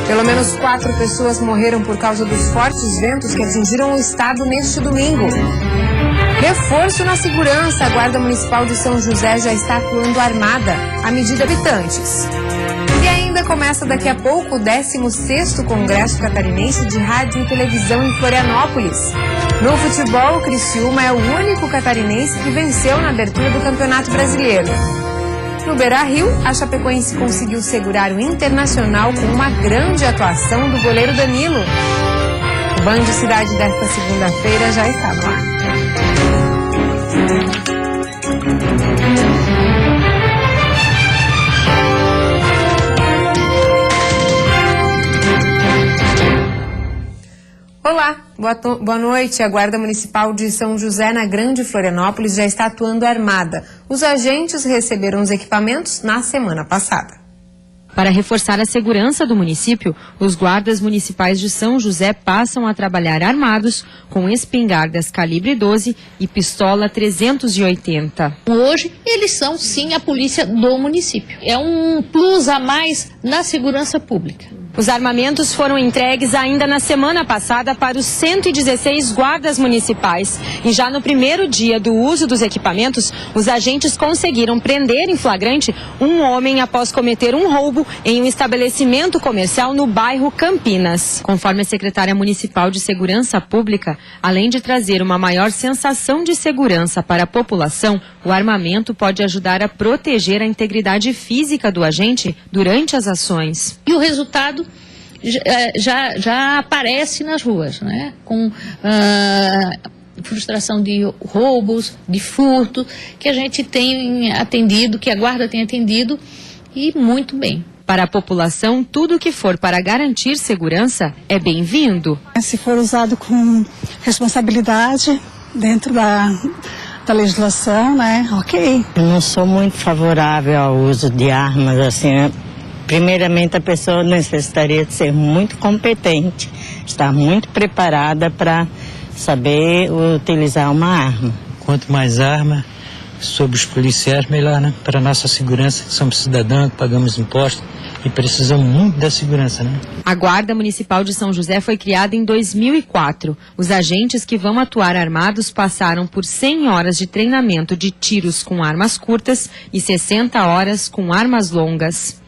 Pelo menos 4 pessoas morreram por causa dos fortes ventos que atingiram o estado neste domingo. Reforço na segurança. A Guarda Municipal de São José já está atuando armada à medida habitantes. E ainda começa daqui a pouco o 16º Congresso Catarinense de Rádio e Televisão em Florianópolis. No futebol, o Criciúma é o único catarinense que venceu na abertura do Campeonato Brasileiro. No Beira-Rio, a Chapecoense conseguiu segurar o Internacional com uma grande atuação do goleiro Danilo. O Band Cidade desta segunda-feira já está no ar. Olá, boa noite. A Guarda Municipal de São José, na Grande Florianópolis, já está atuando armada. Os agentes receberam os equipamentos na semana passada. Para reforçar a segurança do município, os guardas municipais de São José passam a trabalhar armados com espingardas calibre 12 e pistola 380. Hoje, eles são, sim, a polícia do município. É um plus a mais na segurança pública. Os armamentos foram entregues ainda na semana passada para os 116 guardas municipais. E já no primeiro dia do uso dos equipamentos, os agentes conseguiram prender em flagrante um homem após cometer um roubo em um estabelecimento comercial no bairro Campinas. Conforme a secretária municipal de Segurança Pública, além de trazer uma maior sensação de segurança para a população, o armamento pode ajudar a proteger a integridade física do agente durante as ações. E o resultado já aparece nas ruas, né? Com frustração de roubos, de furto, que a gente tem atendido, que a guarda tem atendido, e muito bem. Para a população, tudo que for para garantir segurança é bem-vindo. Se for usado com responsabilidade dentro da legislação, né? Ok. Eu não sou muito favorável ao uso de armas, assim. Primeiramente, a pessoa necessitaria de ser muito competente, estar muito preparada para saber utilizar uma arma. Quanto mais arma, sobre os policiais, melhor, né? Para a nossa segurança, que somos cidadãos, que pagamos impostos e precisamos muito da segurança, né? A Guarda Municipal de São José foi criada em 2004. Os agentes que vão atuar armados passaram por 100 horas de treinamento de tiros com armas curtas e 60 horas com armas longas.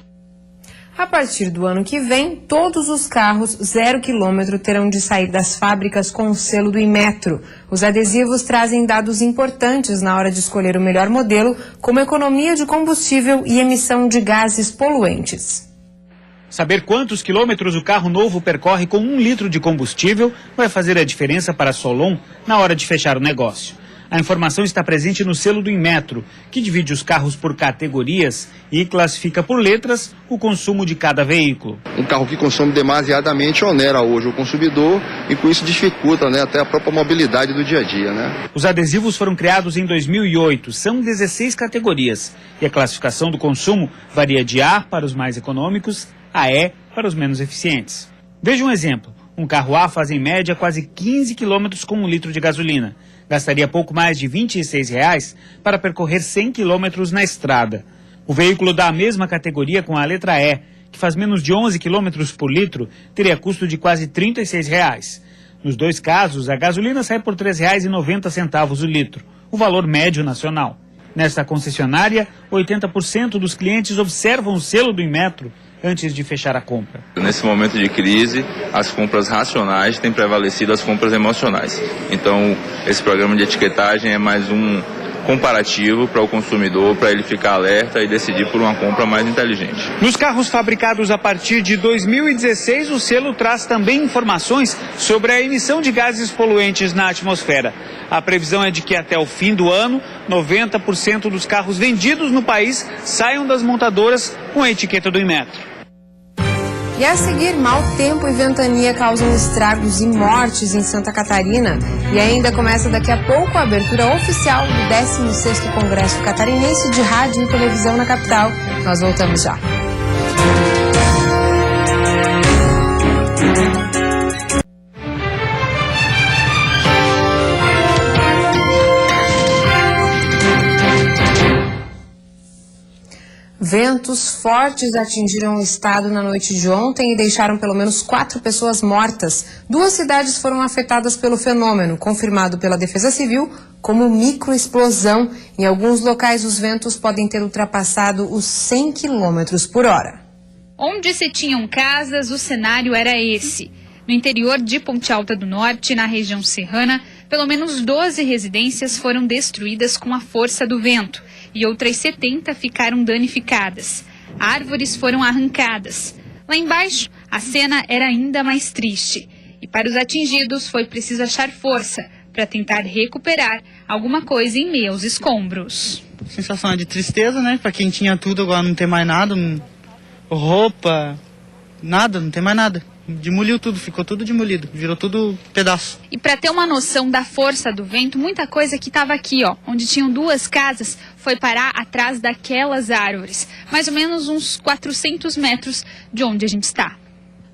A partir do ano que vem, todos os carros 0 km terão de sair das fábricas com o selo do Inmetro. Os adesivos trazem dados importantes na hora de escolher o melhor modelo, como economia de combustível e emissão de gases poluentes. Saber quantos quilômetros o carro novo percorre com 1 litro de combustível vai fazer a diferença para a Solon na hora de fechar o negócio. A informação está presente no selo do Inmetro, que divide os carros por categorias e classifica por letras o consumo de cada veículo. Um carro que consome demasiadamente onera hoje o consumidor e com isso dificulta, né, até a própria mobilidade do dia a dia, né? Os adesivos foram criados em 2008, são 16 categorias e a classificação do consumo varia de A para os mais econômicos a E para os menos eficientes. Veja um exemplo, um carro A faz em média quase 15 quilômetros com 1 litro de gasolina. Gastaria pouco mais de R$ 26 para percorrer 100 quilômetros na estrada. O veículo da mesma categoria com a letra E, que faz menos de 11 quilômetros por litro, teria custo de quase R$ 36. Nos dois casos, a gasolina sai por R$ 3,90 o litro, o valor médio nacional. Nesta concessionária, 80% dos clientes observam o selo do Inmetro antes de fechar a compra. Nesse momento de crise, as compras racionais têm prevalecido as compras emocionais. Então, esse programa de etiquetagem é mais um comparativo para o consumidor, para ele ficar alerta e decidir por uma compra mais inteligente. Nos carros fabricados a partir de 2016, o selo traz também informações sobre a emissão de gases poluentes na atmosfera. A previsão é de que até o fim do ano, 90% dos carros vendidos no país saiam das montadoras com a etiqueta do Inmetro. E a seguir, mau tempo e ventania causam estragos e mortes em Santa Catarina. E ainda começa daqui a pouco a abertura oficial do 16º Congresso Catarinense de Rádio e Televisão na capital. Nós voltamos já. Vento Ventos fortes atingiram o estado na noite de ontem e deixaram pelo menos 4 pessoas mortas. 2 cidades foram afetadas pelo fenômeno, confirmado pela Defesa Civil como microexplosão. Em alguns locais, os ventos podem ter ultrapassado os 100 km por hora. Onde se tinham casas, o cenário era esse. No interior de Ponte Alta do Norte, na região serrana, pelo menos 12 residências foram destruídas com a força do vento e outras 70 ficaram danificadas. Árvores foram arrancadas. Lá embaixo, a cena era ainda mais triste. E para os atingidos foi preciso achar força para tentar recuperar alguma coisa em meio aos escombros. Sensação de tristeza, né? Para quem tinha tudo, agora não tem mais nada. Roupa, nada, não tem mais nada. Demoliu tudo, ficou tudo demolido, virou tudo pedaço. E para ter uma noção da força do vento, muita coisa que estava aqui, ó, onde tinham 2 casas, foi parar atrás daquelas árvores, mais ou menos uns 400 metros de onde a gente está.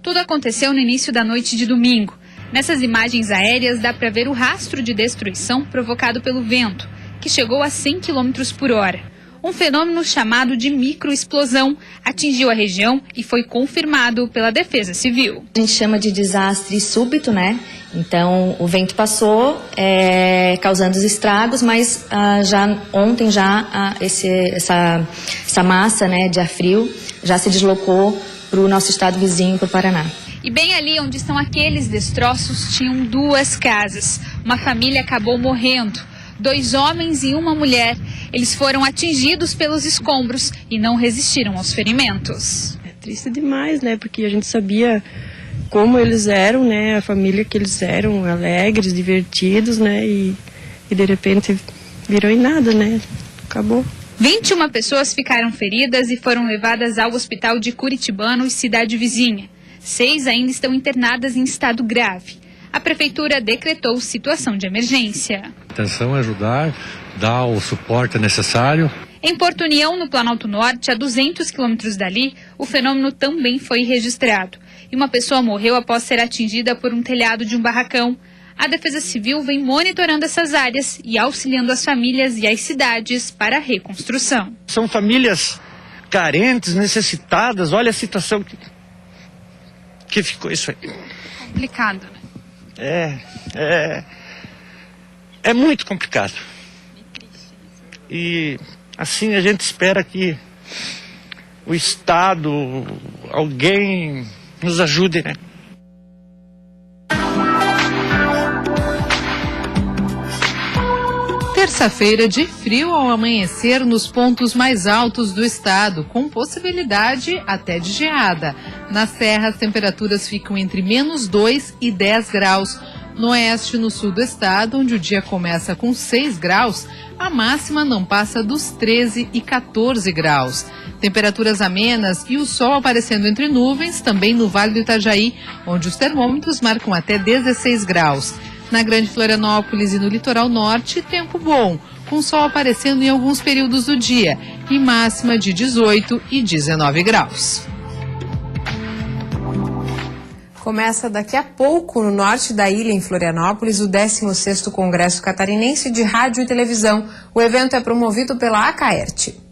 Tudo aconteceu no início da noite de domingo. Nessas imagens aéreas dá para ver o rastro de destruição provocado pelo vento, que chegou a 100 km por hora. Um fenômeno chamado de microexplosão atingiu a região e foi confirmado pela Defesa Civil. A gente chama de desastre súbito, né? Então, o vento passou, causando os estragos, mas ontem essa massa, né, de ar frio já se deslocou para o nosso estado vizinho, para o Paraná. E bem ali onde estão aqueles destroços tinham 2 casas. Uma família acabou morrendo. 2 homens e uma mulher. Eles foram atingidos pelos escombros e não resistiram aos ferimentos. É triste demais, né? Porque a gente sabia como eles eram, né? A família que eles eram, alegres, divertidos, né? E de repente virou em nada, né? Acabou. 21 pessoas ficaram feridas e foram levadas ao hospital de Curitibano e cidade vizinha. 6 ainda estão internadas em estado grave. A prefeitura decretou situação de emergência. A intenção é ajudar, dar o suporte necessário. Em Porto União, no Planalto Norte, a 200 quilômetros dali, o fenômeno também foi registrado. E uma pessoa morreu após ser atingida por um telhado de um barracão. A Defesa Civil vem monitorando essas áreas e auxiliando as famílias e as cidades para a reconstrução. São famílias carentes, necessitadas. Olha a situação que ficou isso aí. Complicado, né? É muito complicado. E assim a gente espera que o Estado, alguém nos ajude, né? Terça-feira de frio ao amanhecer nos pontos mais altos do estado, com possibilidade até de geada. Na serra, as temperaturas ficam entre -2 e 10 graus. No oeste e no sul do estado, onde o dia começa com 6 graus, a máxima não passa dos 13 e 14 graus. Temperaturas amenas e o sol aparecendo entre nuvens, também no Vale do Itajaí, onde os termômetros marcam até 16 graus. Na Grande Florianópolis e no litoral norte, tempo bom, com sol aparecendo em alguns períodos do dia, e máxima de 18 e 19 graus. Começa daqui a pouco, no norte da ilha, em Florianópolis, o 16º Congresso Catarinense de Rádio e Televisão. O evento é promovido pela Acaerte.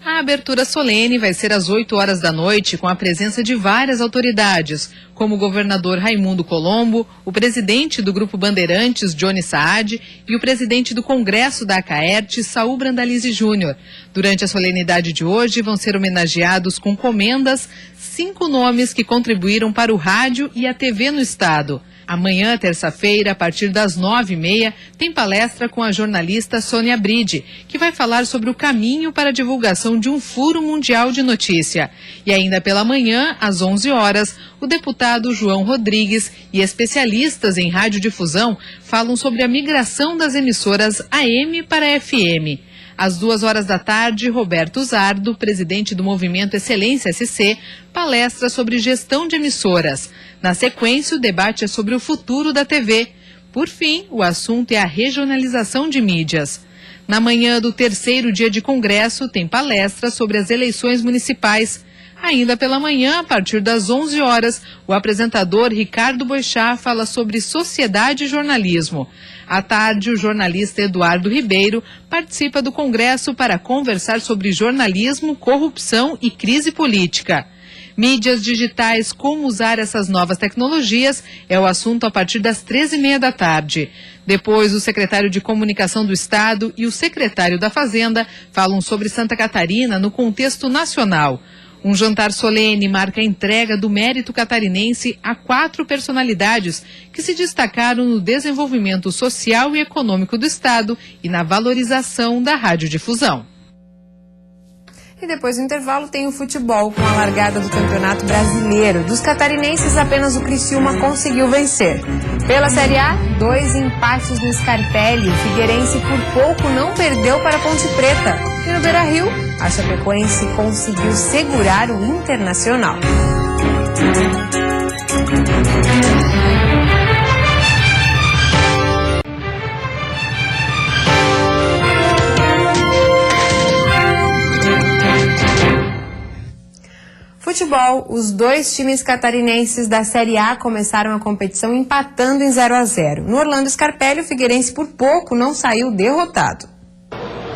A abertura solene vai ser às 8 horas da noite, com a presença de várias autoridades, como o governador Raimundo Colombo, o presidente do Grupo Bandeirantes, Johnny Saad, e o presidente do Congresso da Acaerte, Saul Brandalize Júnior. Durante a solenidade de hoje, vão ser homenageados com comendas 5 nomes que contribuíram para o rádio e a TV no estado. Amanhã, terça-feira, a partir das 9h30, tem palestra com a jornalista Sônia Bride, que vai falar sobre o caminho para a divulgação de um furo mundial de notícia. E ainda pela manhã, às 11 horas, o deputado João Rodrigues e especialistas em radiodifusão falam sobre a migração das emissoras AM para FM. Às 2h da tarde, Roberto Zardo, presidente do Movimento Excelência SC, palestra sobre gestão de emissoras. Na sequência, o debate é sobre o futuro da TV. Por fim, o assunto é a regionalização de mídias. Na manhã do terceiro dia de congresso, tem palestra sobre as eleições municipais. Ainda pela manhã, a partir das 11 horas, o apresentador Ricardo Boixá fala sobre sociedade e jornalismo. À tarde, o jornalista Eduardo Ribeiro participa do Congresso para conversar sobre jornalismo, corrupção e crise política. Mídias digitais, como usar essas novas tecnologias, é o assunto a partir das 13h30 da tarde. Depois, o secretário de Comunicação do Estado e o secretário da Fazenda falam sobre Santa Catarina no contexto nacional. Um jantar solene marca a entrega do mérito catarinense a 4 personalidades que se destacaram no desenvolvimento social e econômico do Estado e na valorização da radiodifusão. E depois do intervalo tem o futebol com a largada do Campeonato Brasileiro. Dos catarinenses, apenas o Criciúma conseguiu vencer. Pela Série A, 2 empates no Scarpelli. O Figueirense por pouco não perdeu para a Ponte Preta. E no Beira-Rio, a Chapecoense conseguiu segurar o Internacional. Futebol, os 2 times catarinenses da Série A começaram a competição empatando em 0-0. No Orlando Scarpelli, o Figueirense por pouco não saiu derrotado.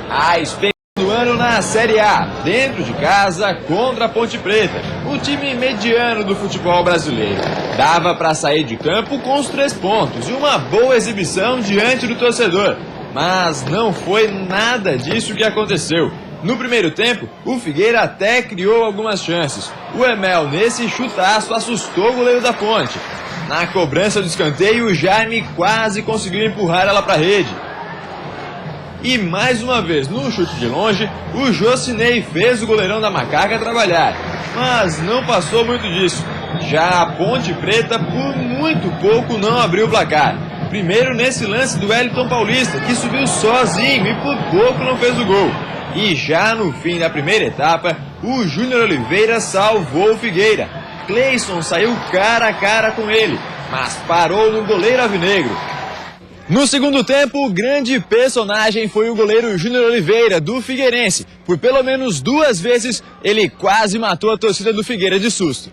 A experiência do ano na Série A, dentro de casa contra a Ponte Preta, o time mediano do futebol brasileiro. Dava para sair de campo com os 3 pontos e uma boa exibição diante do torcedor. Mas não foi nada disso que aconteceu. No primeiro tempo, o Figueira até criou algumas chances. O Emel, nesse chutaço, assustou o goleiro da Ponte. Na cobrança do escanteio, o Jaime quase conseguiu empurrar ela para a rede. E mais uma vez, no chute de longe, o Jocinei fez o goleirão da Macaca trabalhar. Mas não passou muito disso. Já a Ponte Preta, por muito pouco, não abriu o placar. Primeiro nesse lance do Wellington Paulista, que subiu sozinho e por pouco não fez o gol. E já no fim da primeira etapa, o Júnior Oliveira salvou o Figueira. Cleison saiu cara a cara com ele, mas parou no goleiro alvinegro. No segundo tempo, o grande personagem foi o goleiro Júnior Oliveira, do Figueirense. Por pelo menos 2 vezes, ele quase matou a torcida do Figueira de susto.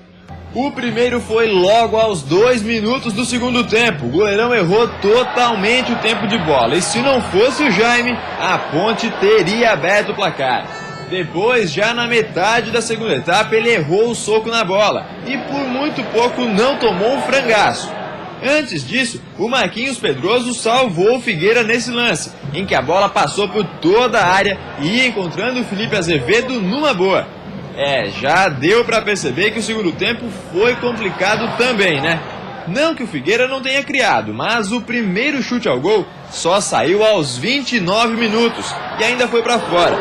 O primeiro foi logo aos 2 minutos do segundo tempo. O goleirão errou totalmente o tempo de bola. E se não fosse o Jaime, a Ponte teria aberto o placar. Depois, já na metade da segunda etapa, ele errou o soco na bola. E por muito pouco não tomou um frangaço. Antes disso, o Marquinhos Pedroso salvou o Figueira nesse lance, em que a bola passou por toda a área e ia encontrando o Felipe Azevedo numa boa. Já deu para perceber que o segundo tempo foi complicado também, né? Não que o Figueira não tenha criado, mas o primeiro chute ao gol só saiu aos 29 minutos e ainda foi para fora.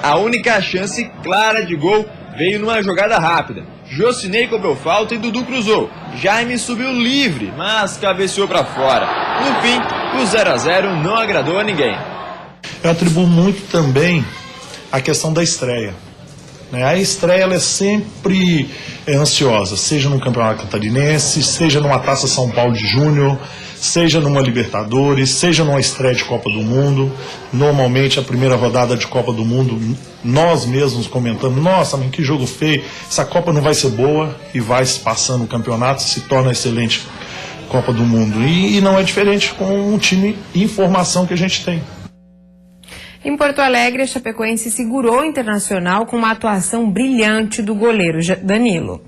A única chance clara de gol veio numa jogada rápida. Jocinei cobrou falta e Dudu cruzou. Jaime subiu livre, mas cabeceou para fora. No fim, o 0-0 não agradou a ninguém. Eu atribuo muito também a questão da estreia. A estreia ela é sempre ansiosa, seja no Campeonato Catarinense, seja numa Taça São Paulo de Júnior, seja numa Libertadores, seja numa estreia de Copa do Mundo. Normalmente a primeira rodada de Copa do Mundo, nós mesmos comentamos, nossa, mas que jogo feio, essa Copa não vai ser boa, e vai se passando o campeonato, se torna excelente Copa do Mundo. E não é diferente com um time em formação que a gente tem. Em Porto Alegre, a Chapecoense segurou o Internacional com uma atuação brilhante do goleiro Danilo.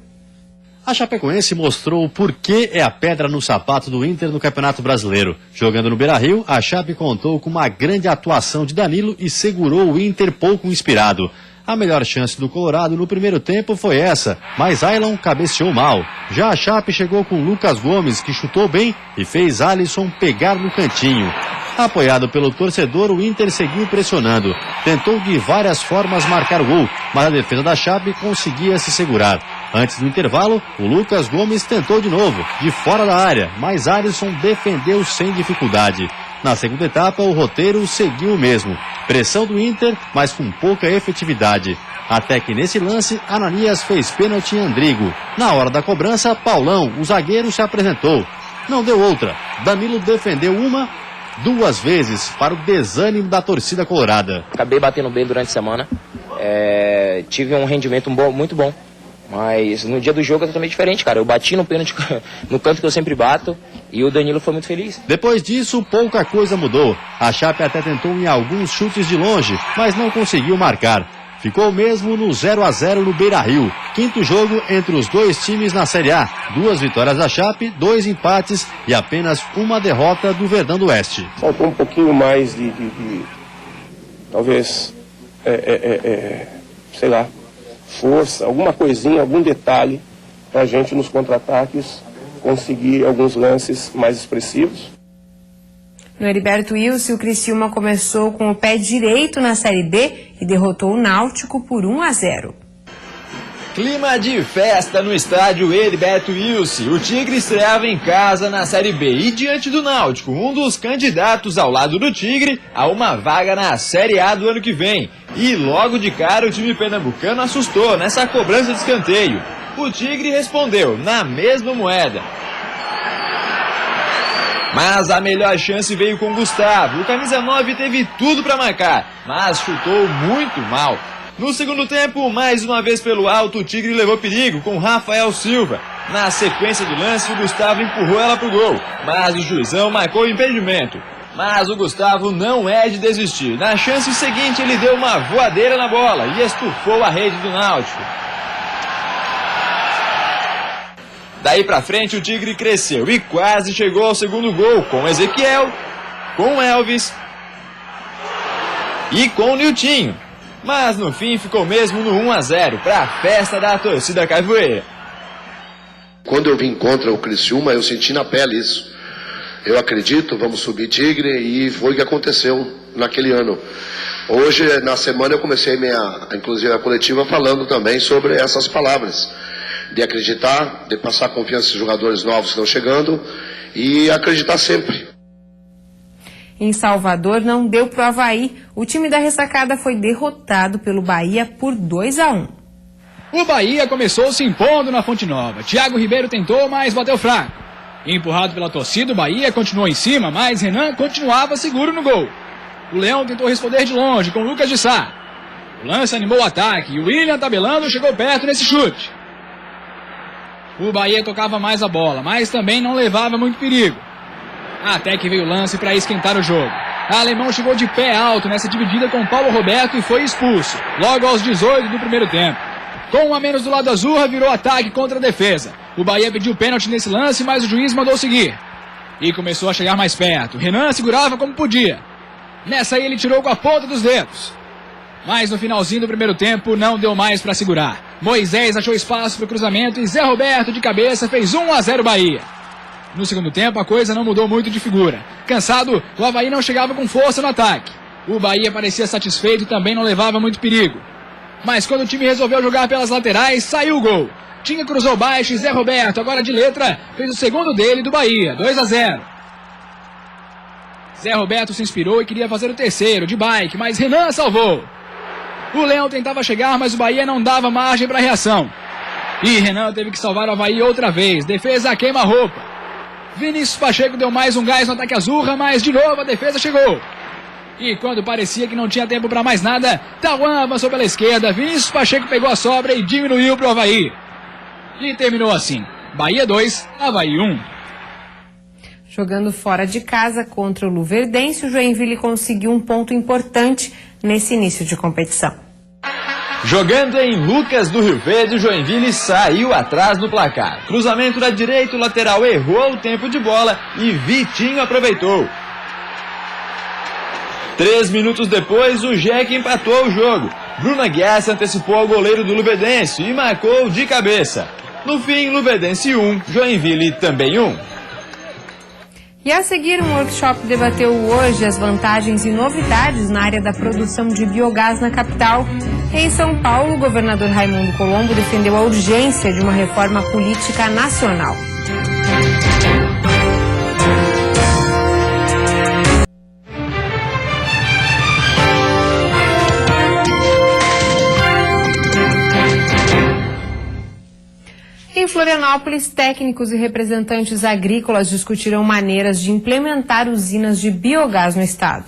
A Chapecoense mostrou o porquê é a pedra no sapato do Inter no Campeonato Brasileiro. Jogando no Beira-Rio, a Chape contou com uma grande atuação de Danilo e segurou o Inter pouco inspirado. A melhor chance do Colorado no primeiro tempo foi essa, mas Ailon cabeceou mal. Já a Chape chegou com Lucas Gomes, que chutou bem e fez Alisson pegar no cantinho. Apoiado pelo torcedor, o Inter seguiu pressionando. Tentou de várias formas marcar o gol, mas a defesa da Chape conseguia se segurar. Antes do intervalo, o Lucas Gomes tentou de novo, de fora da área, mas Alisson defendeu sem dificuldade. Na segunda etapa, o roteiro seguiu o mesmo. Pressão do Inter, mas com pouca efetividade. Até que nesse lance, Ananias fez pênalti em Andrigo. Na hora da cobrança, Paulão, o zagueiro, se apresentou. Não deu outra. Danilo defendeu 2 vezes para o desânimo da torcida colorada. Acabei batendo bem durante a semana. tive um rendimento muito bom. Mas no dia do jogo é totalmente diferente, cara. Eu bati no pênalti no canto que eu sempre bato e o Danilo foi muito feliz. Depois disso, pouca coisa mudou. A Chape até tentou em alguns chutes de longe, mas não conseguiu marcar. Ficou mesmo no 0-0 no Beira-Rio. Quinto jogo entre os dois times na Série A. 2 vitórias da Chape, 2 empates e apenas uma derrota do Verdão do Oeste. Faltou um pouquinho mais de talvez, sei lá, força, alguma coisinha, algum detalhe para a gente nos contra-ataques conseguir alguns lances mais expressivos. No Heriberto Wilson, o Criciúma começou com o pé direito na Série B e derrotou o Náutico por 1-0. Clima de festa no estádio Heriberto Wilson. O Tigre estreava em casa na Série B e diante do Náutico, um dos candidatos ao lado do Tigre a uma vaga na Série A do ano que vem. E logo de cara o time pernambucano assustou nessa cobrança de escanteio. O Tigre respondeu na mesma moeda. Mas a melhor chance veio com Gustavo. O camisa 9 teve tudo para marcar, mas chutou muito mal. No segundo tempo, mais uma vez pelo alto, o Tigre levou perigo com Rafael Silva. Na sequência do lance, o Gustavo empurrou ela pro gol, mas o juizão marcou o impedimento. Mas o Gustavo não é de desistir. Na chance seguinte, ele deu uma voadeira na bola e estufou a rede do Náutico. Daí pra frente, o Tigre cresceu e quase chegou ao segundo gol com Ezequiel, com Elvis e com Niltinho. Mas no fim ficou mesmo no 1-0 para a festa da torcida carvoeira. Quando eu vim contra o Criciúma, eu senti na pele isso. Eu acredito, vamos subir Tigre, e foi o que aconteceu naquele ano. Hoje, na semana, eu comecei inclusive a coletiva falando também sobre essas palavras. De acreditar, de passar confiança aos jogadores novos que estão chegando e acreditar sempre. Em Salvador, não deu pro Avaí. O time da ressacada foi derrotado pelo Bahia por 2-1. O Bahia começou se impondo na Fonte Nova. Thiago Ribeiro tentou, mas bateu fraco. Empurrado pela torcida, o Bahia continuou em cima, mas Renan continuava seguro no gol. O Leão tentou responder de longe com Lucas de Sá. O lance animou o ataque e o William, tabelando, chegou perto nesse chute. O Bahia tocava mais a bola, mas também não levava muito perigo. Até que veio o lance para esquentar o jogo. O alemão chegou de pé alto nessa dividida com Paulo Roberto e foi expulso, logo aos 18 do primeiro tempo. Com um a menos do lado azul, virou ataque contra a defesa. O Bahia pediu pênalti nesse lance, mas o juiz mandou seguir. E começou a chegar mais perto. Renan segurava como podia. Nessa aí ele tirou com a ponta dos dedos. Mas no finalzinho do primeiro tempo não deu mais para segurar. Moisés achou espaço para o cruzamento e Zé Roberto de cabeça fez 1-0 Bahia. No segundo tempo a coisa não mudou muito de figura. Cansado, o Avaí não chegava com força no ataque. O Bahia parecia satisfeito e também não levava muito perigo. Mas quando o time resolveu jogar pelas laterais, saiu o gol. Tinha cruzou baixo e Zé Roberto, agora de letra, fez o segundo dele do Bahia, 2-0. Zé Roberto se inspirou e queria fazer o terceiro, de bike, mas Renan salvou. O Leão tentava chegar, mas o Bahia não dava margem para reação. E Renan teve que salvar o Avaí outra vez, defesa queima-roupa. Vinícius Pacheco deu mais um gás no ataque azurra, mas de novo a defesa chegou. E quando parecia que não tinha tempo para mais nada, Tauan avançou pela esquerda, Vinícius Pacheco pegou a sobra e diminuiu para o Avaí. E terminou assim, Bahia 2, Avaí 1. Jogando fora de casa contra o Luverdense, o Joinville conseguiu um ponto importante nesse início de competição. Jogando em Lucas do Rio Verde, o Joinville saiu atrás no placar. Cruzamento da direita, o lateral errou o tempo de bola e Vitinho aproveitou. 3 minutos depois, o Jeque empatou o jogo. Bruno Aguiar se antecipou ao goleiro do Luverdense e marcou de cabeça. No fim, Luverdense 1, Joinville também 1. E a seguir, um workshop debateu hoje as vantagens e novidades na área da produção de biogás na capital. Em São Paulo, o governador Raimundo Colombo defendeu a urgência de uma reforma política nacional. Em Florianópolis, técnicos e representantes agrícolas discutiram maneiras de implementar usinas de biogás no estado.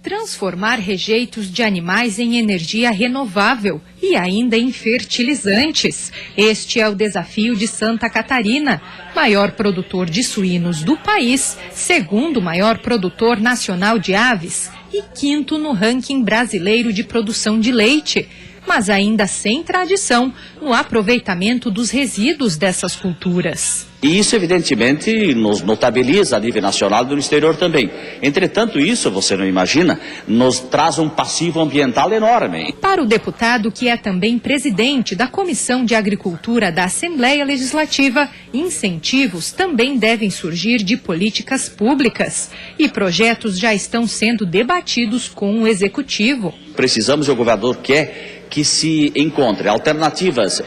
transformar rejeitos de animais em energia renovável e ainda em fertilizantes. Este é o desafio de Santa Catarina, maior produtor de suínos do país, segundo maior produtor nacional de aves e quinto no ranking brasileiro de produção de leite, mas ainda sem tradição no aproveitamento dos resíduos dessas culturas. E isso, evidentemente, nos notabiliza a nível nacional e no exterior também. Entretanto, isso, você não imagina, nos traz um passivo ambiental enorme. Para o deputado, que é também presidente da Comissão de Agricultura da Assembleia Legislativa, incentivos também devem surgir de políticas públicas. E projetos já estão sendo debatidos com o Executivo. Precisamos, e o governador quer, que se encontre alternativas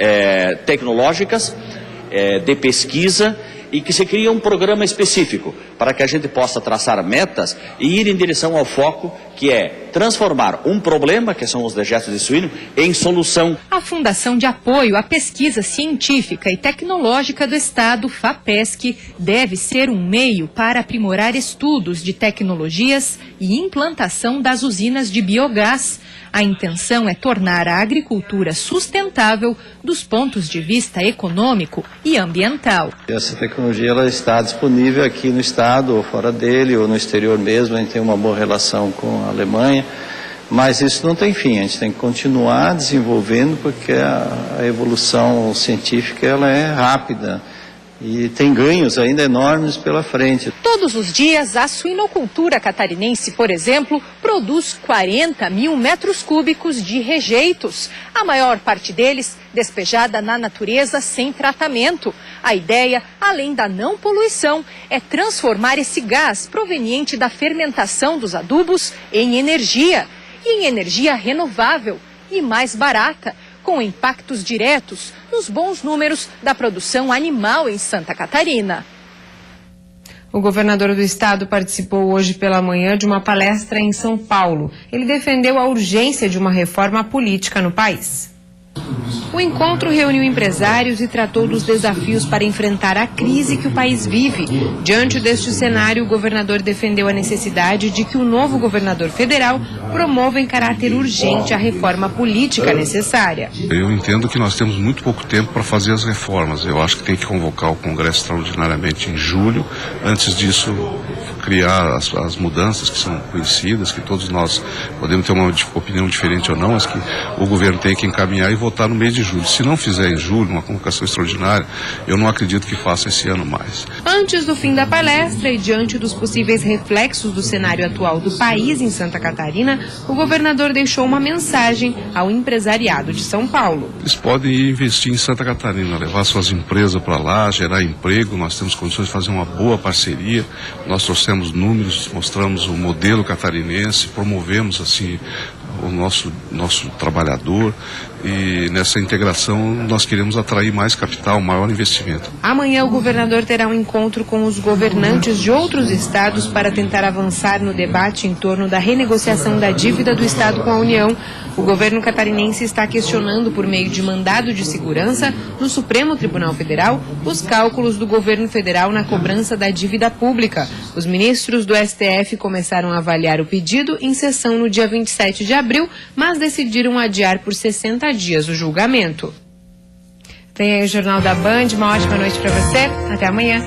tecnológicas, de pesquisa, e que se crie um programa específico para que a gente possa traçar metas e ir em direção ao foco, que é transformar um problema, que são os dejetos de suíno, em solução. A Fundação de Apoio à Pesquisa Científica e Tecnológica do Estado, FAPESC, deve ser um meio para aprimorar estudos de tecnologias e implantação das usinas de biogás. A intenção é tornar a agricultura sustentável dos pontos de vista econômico e ambiental. Essa tecnologia ela está disponível aqui no estado ou fora dele ou no exterior mesmo. A gente tem uma boa relação com a Alemanha, mas isso não tem fim. A gente tem que continuar desenvolvendo porque a evolução científica ela é rápida. E tem ganhos ainda enormes pela frente. Todos os dias, a suinocultura catarinense, por exemplo, produz 40 mil metros cúbicos de rejeitos. A maior parte deles despejada na natureza sem tratamento. A ideia, além da não poluição, é transformar esse gás proveniente da fermentação dos adubos em energia. E em energia renovável e mais barata, com impactos diretos nos bons números da produção animal em Santa Catarina. O governador do estado participou hoje pela manhã de uma palestra em São Paulo. Ele defendeu a urgência de uma reforma política no país. O encontro reuniu empresários e tratou dos desafios para enfrentar a crise que o país vive. Diante deste cenário, o governador defendeu a necessidade de que o novo governador federal promova em caráter urgente a reforma política necessária. Eu entendo que nós temos muito pouco tempo para fazer as reformas. Eu acho que tem que convocar o Congresso extraordinariamente em julho. Antes disso, criar as mudanças que são conhecidas, que todos nós podemos ter uma opinião diferente ou não, mas que o governo tem que encaminhar e votar no mês de julho. Se não fizer em julho uma convocação extraordinária, eu não acredito que faça esse ano mais. Antes do fim da palestra e diante dos possíveis reflexos do cenário atual do país em Santa Catarina, o governador deixou uma mensagem ao empresariado de São Paulo. Eles podem ir investir em Santa Catarina, levar suas empresas para lá, gerar emprego. Nós temos condições de fazer uma boa parceria. Nós trouxemos números, mostramos o modelo catarinense, promovemos assim o nosso trabalhador, e nessa integração nós queremos atrair mais capital, maior investimento. Amanhã o governador terá um encontro com os governantes de outros estados para tentar avançar no debate em torno da renegociação da dívida do estado com a União. O governo catarinense está questionando por meio de mandado de segurança no Supremo Tribunal Federal os cálculos do governo federal na cobrança da dívida pública. Os ministros do STF começaram a avaliar o pedido em sessão no dia 27 de abril, mas decidiram adiar por 60 dias o julgamento. Tem aí o Jornal da Band, uma ótima noite para você. Até amanhã.